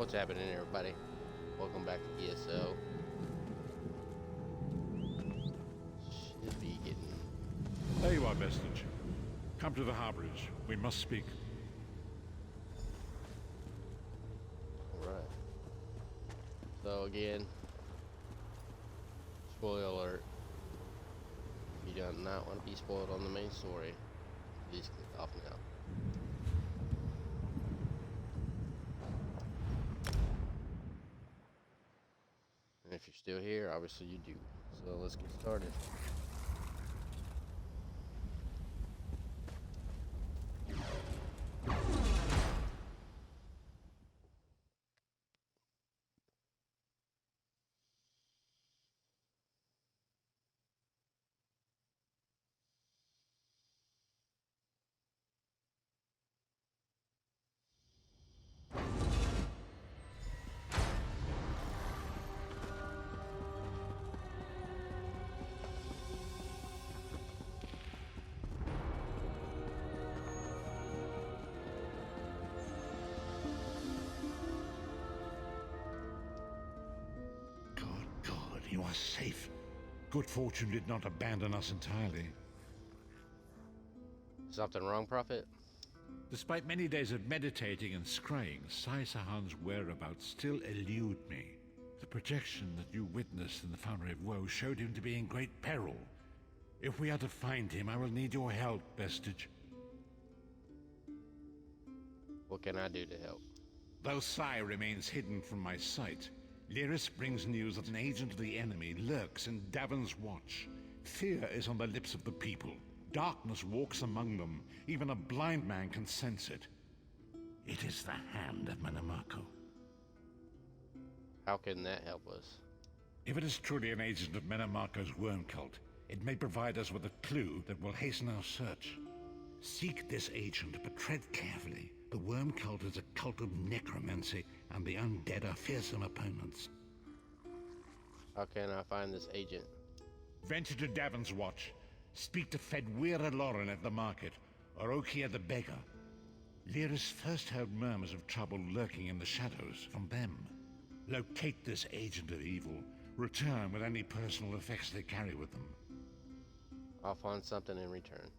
What's happening, everybody? Welcome back to ESO. Should be getting. There you are, Vestige. Come to the harborage. We must speak. Alright. So, again, spoiler alert. You do not want to be spoiled on the main story. Please click off now. And if you're still here, obviously you do. So let's get started. God, you are safe. Good fortune did not abandon us entirely. Something wrong, Prophet? Despite many days of meditating and scrying, Sai Sahan's whereabouts still elude me. The projection that you witnessed in the Foundry of Woe showed him to be in great peril. If we are to find him, I will need your help, Vestige. What can I do to help? Though Sai remains hidden from my sight, Lyris brings news that an agent of the enemy lurks in Davon's Watch. Fear is on the lips of the people. Darkness walks among them. Even a blind man can sense it. It is the hand of Manamako. How can that help us? If it is truly an agent of Manamako's worm cult, it may provide us with a clue that will hasten our search. Seek this agent, but tread carefully. The worm cult is a cult of necromancy, and the undead are fearsome opponents. How can I find this agent? Venture to Davon's Watch. Speak to Fedwira Lauren at the market, or Okia the beggar. Lyris first heard murmurs of trouble lurking in the shadows from them. Locate this agent of evil. Return with any personal effects they carry with them. I'll find something in return.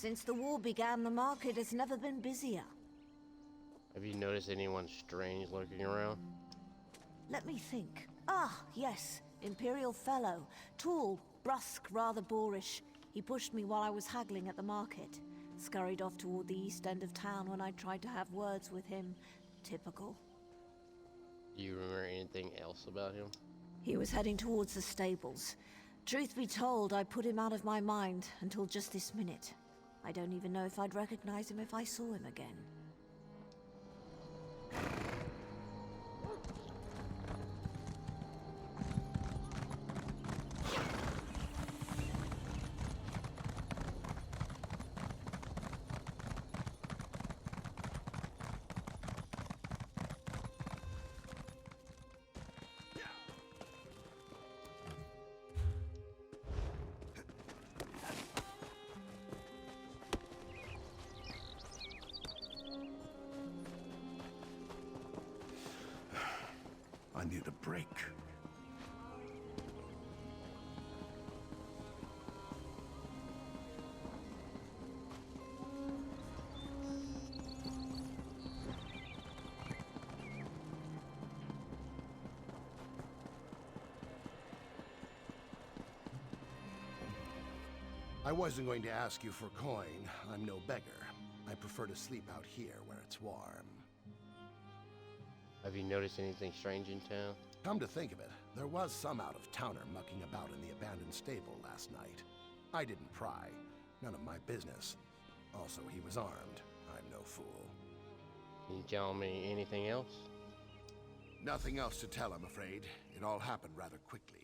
Since the war began, the market has never been busier. Have you noticed anyone strange lurking around? Let me think. Ah, yes. Imperial Fellow. Tall, brusque, rather boorish. He pushed me while I was haggling at the market. Scurried off toward the east end of town when I tried to have words with him. Typical. Do you remember anything else about him? He was heading towards the stables. Truth be told, I put him out of my mind until just this minute. I don't even know if I'd recognize him if I saw him again. I need a break. I wasn't going to ask you for coin. I'm no beggar. I prefer to sleep out here where it's warm. Have you noticed anything strange in town? Come to think of it, there was some out-of-towner mucking about in the abandoned stable last night. I didn't pry. None of my business. Also, he was armed. I'm no fool. Can you tell me anything else? Nothing else to tell, I'm afraid. It all happened rather quickly.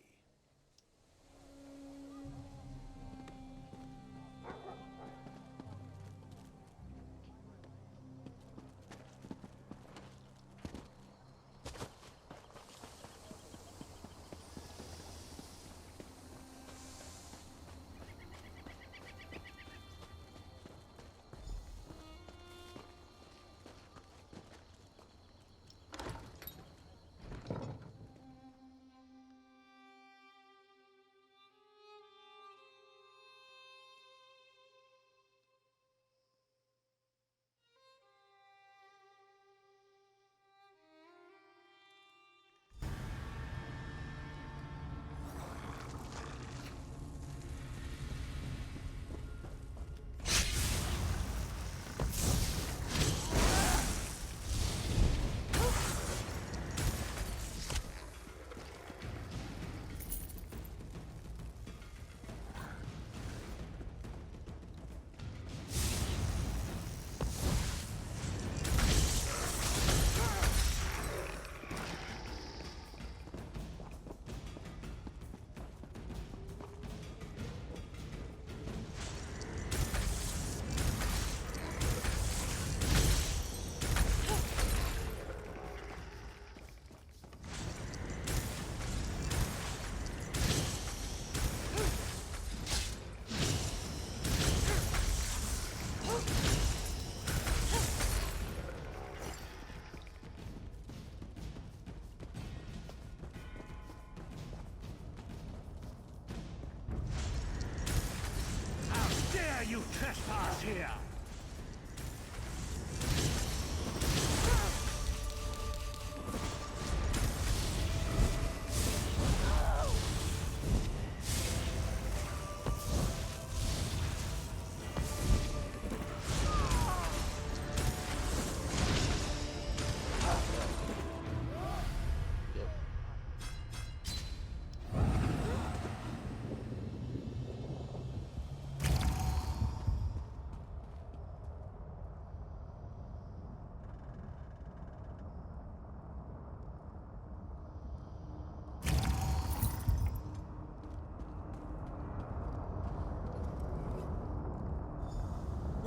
You trespass here!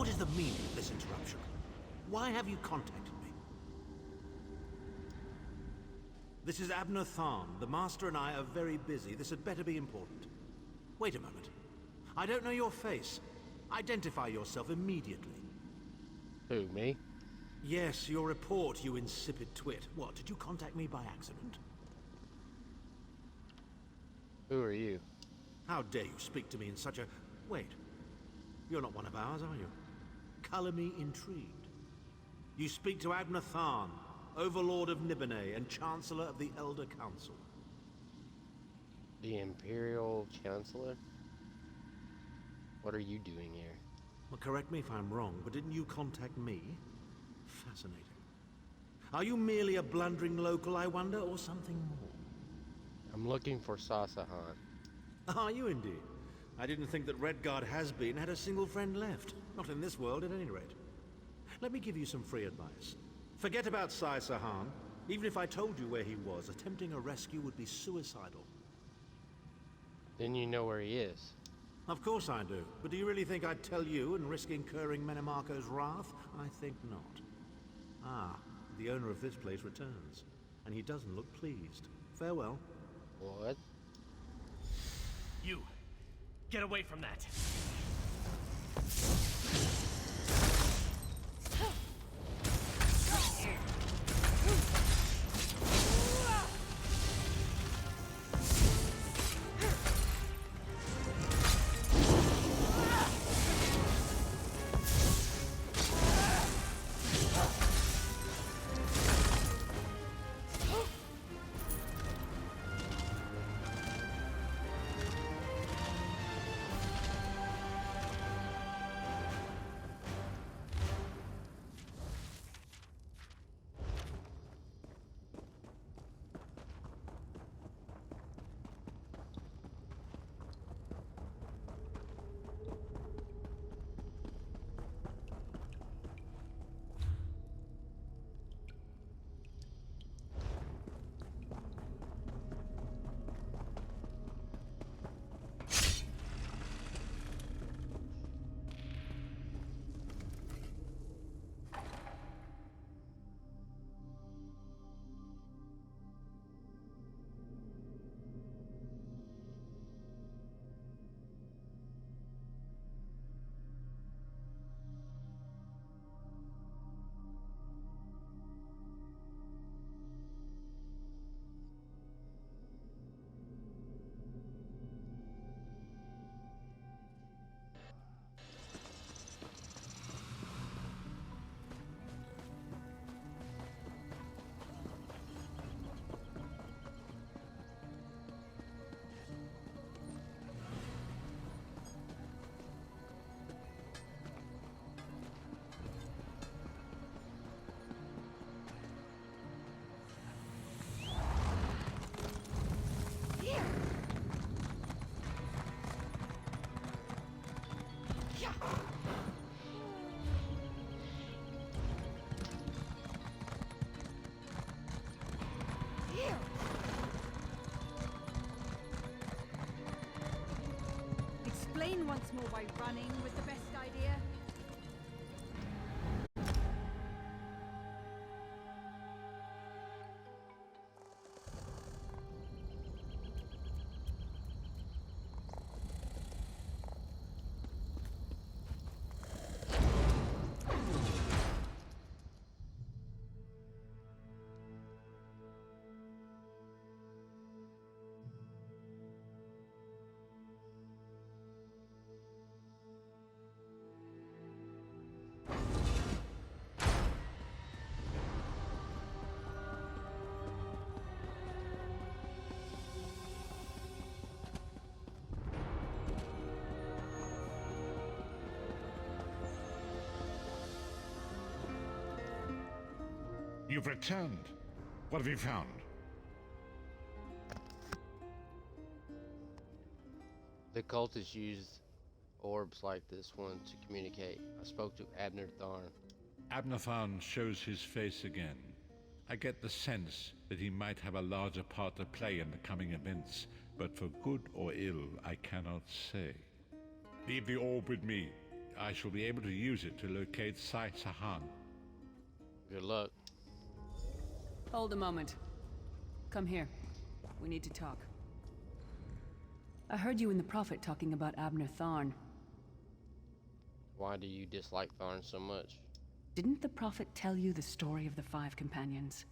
What is the meaning of this interruption? Why have you contacted me? This is Abner Tharn. The Master and I are very busy. This had better be important. Wait a moment. I don't know your face. Identify yourself immediately. Who, me? Yes, your report, you insipid twit. What, did you contact me by accident? Who are you? How dare you speak to me in such a... Wait. You're not one of ours, are you? Color me intrigued. You speak to Abner Tharn, Overlord of Nibene and Chancellor of the Elder Council. The Imperial Chancellor? What are you doing here? Well, correct me if I'm wrong, but didn't you contact me? Fascinating. Are you merely a blundering local, I wonder, or something more? I'm looking for Sassahan. Are you indeed? I didn't think that Redguard has-been had a single friend left. Not in this world, at any rate. Let me give you some free advice. Forget about Sassahan. Even if I told you where he was, attempting a rescue would be suicidal. Then you know where he is. Of course I do. But do you really think I'd tell you and risk incurring Menemarco's wrath? I think not. Ah, the owner of this place returns. And he doesn't look pleased. Farewell. What? You! Get away from that! Explain once more why running was the best idea. You've returned. What have you found? The cultists used orbs like this one to communicate. I spoke to Abner Tharn. Abner Tharn shows his face again. I get the sense that he might have a larger part to play in the coming events, but for good or ill, I cannot say. Leave the orb with me. I shall be able to use it to locate Sai Sahan. Good luck. Hold a moment. Come here. We need to talk. I heard you and the Prophet talking about Abner Tharn. Why do you dislike Tharn so much? Didn't the Prophet tell you the story of the five companions?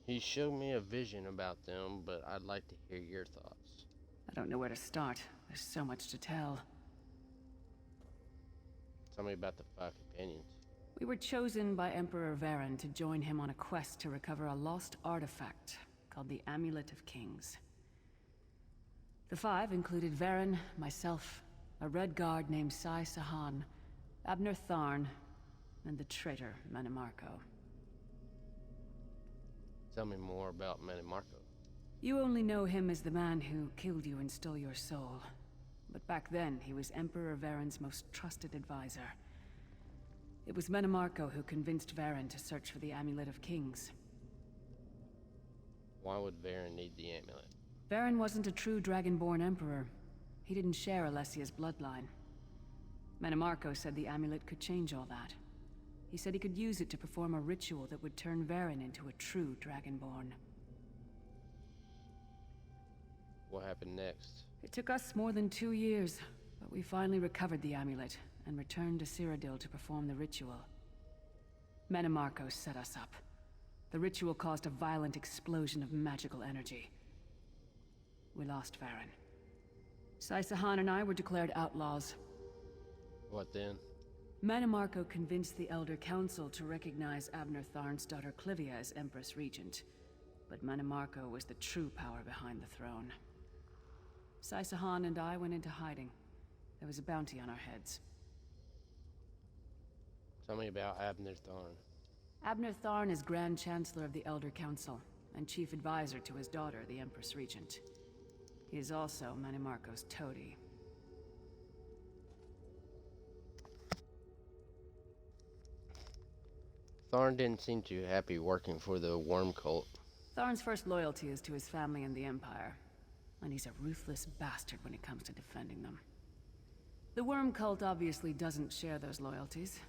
He showed me a vision about them, but I'd like to hear your thoughts. I don't know where to start. There's so much to tell. Tell me about the five companions. We were chosen by Emperor Varen to join him on a quest to recover a lost artifact called the Amulet of Kings. The five included Varen, myself, a Red Guard named Sai Sahan, Abner Tharn, and the traitor Manimarco. Tell me more about Manimarco. You only know him as the man who killed you and stole your soul. But back then, he was Emperor Varen's most trusted advisor. It was Manimarco who convinced Varen to search for the Amulet of Kings. Why would Varen need the amulet? Varen wasn't a true Dragonborn Emperor. He didn't share Alessia's bloodline. Manimarco said the amulet could change all that. He said he could use it to perform a ritual that would turn Varen into a true Dragonborn. What happened next? It took us more than 2 years, but we finally recovered the amulet and returned to Cyrodiil to perform the ritual. Manimarco set us up. The ritual caused a violent explosion of magical energy. We lost Varen. Sai Sahan and I were declared outlaws. What then? Manimarco convinced the Elder Council to recognize Abner Tharn's daughter Clivia as Empress Regent. But Manimarco was the true power behind the throne. Sai Sahan and I went into hiding. There was a bounty on our heads. Tell me about Abner Tharn. Abner Tharn is Grand Chancellor of the Elder Council, and Chief Advisor to his daughter, the Empress Regent. He is also Manimarco's toady. Tharn didn't seem too happy working for the Worm Cult. Tharn's first loyalty is to his family and the Empire, and he's a ruthless bastard when it comes to defending them. The Worm Cult obviously doesn't share those loyalties.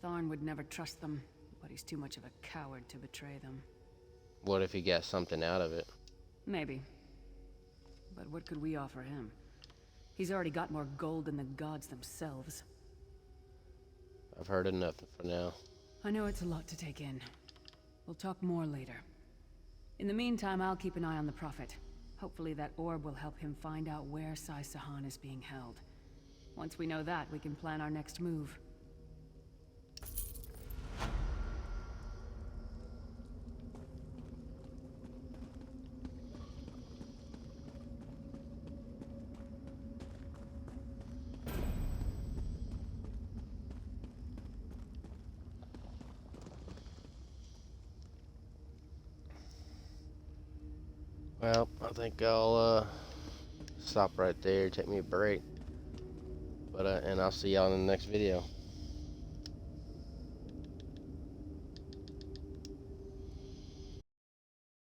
Tharn would never trust them, but he's too much of a coward to betray them. What if he got something out of it? Maybe. But what could we offer him? He's already got more gold than the gods themselves. I've heard enough for now. I know it's a lot to take in. We'll talk more later. In the meantime, I'll keep an eye on the Prophet. Hopefully that orb will help him find out where Sai Sahan is being held. Once we know that, we can plan our next move. Well, I think I'll stop right there, take me a break. But and I'll see y'all in the next video.